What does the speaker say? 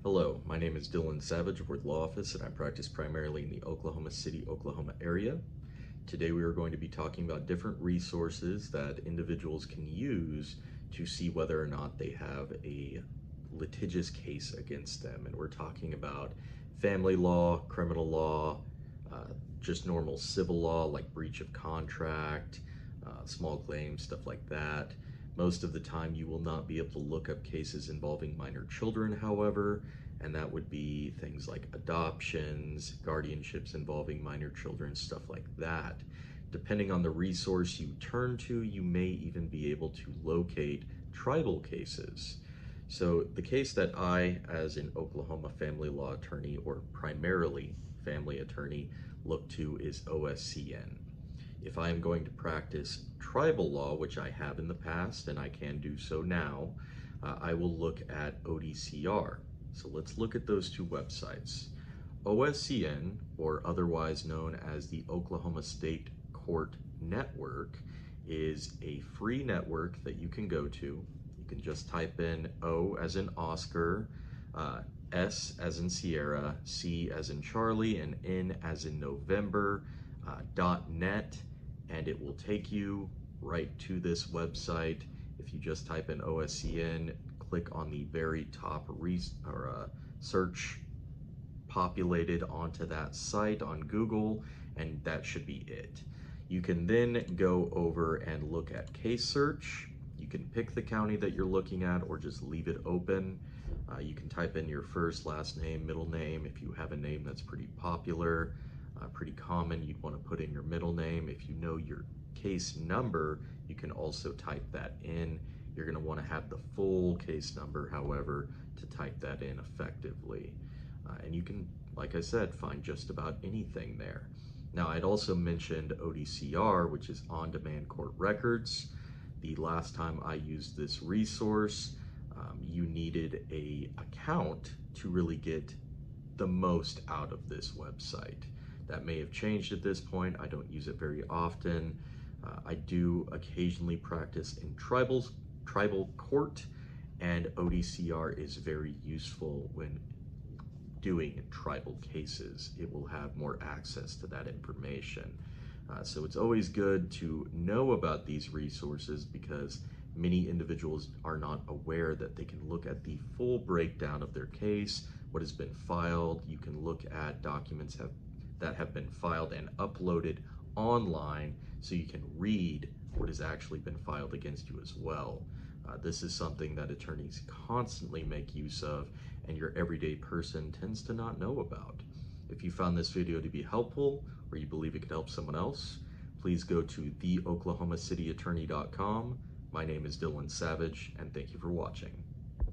Hello, my name is Dillan Savage of Wirth Law Office, and I practice primarily in the Oklahoma City, Oklahoma area. Today we are going to be talking about different resources that individuals can use to see whether or not they have a litigious case against them. And we're talking about family law, criminal law, just normal civil law like breach of contract, small claims, stuff like that. Most of the time you will not be able to look up cases involving minor children, however, and that would be things like adoptions, guardianships involving minor children, stuff like that. Depending on the resource you turn to, you may even be able to locate tribal cases. So the case that I, as an Oklahoma family law attorney, or primarily family attorney, look to is OSCN. If I am going to practice tribal law, which I have in the past and I can do so now, I will look at ODCR. So let's look at those two websites. OSCN, or otherwise known as the Oklahoma State Court Network, is a free network that you can go to. You can just type in O as in Oscar, S as in Sierra, C as in Charlie, and N as in November, .net, and it will take you right to this website. If you just type in OSCN, click on the very top search populated onto that site on Google, and that should be it. You can then go over and look at case search. You can pick the county that you're looking at or just leave it open. You can type in your first, last name, middle name. If you have a name that's pretty popular, pretty common, you'd want to put in your middle name. If you know your case number, you can also type that in. You're going to want to have the full case number, however, to type that in effectively. And you can, like I said, find just about anything there. Now, I'd also mentioned ODCR, which is On-Demand Court Records. The last time I used this resource, you needed an account to really get the most out of this website. That may have changed at this point. I don't use it very often. I do occasionally practice in tribal court, and ODCR is very useful when doing tribal cases. It will have more access to that information. So it's always good to know about these resources because many individuals are not aware that they can look at the full breakdown of their case, what has been filed. You can look at documents that have been filed and uploaded online so you can read what has actually been filed against you as well. This is something that attorneys constantly make use of and your everyday person tends to not know about. If you found this video to be helpful or you believe it could help someone else, please go to theoklahomacityattorney.com. My name is Dillan Savage, and thank you for watching.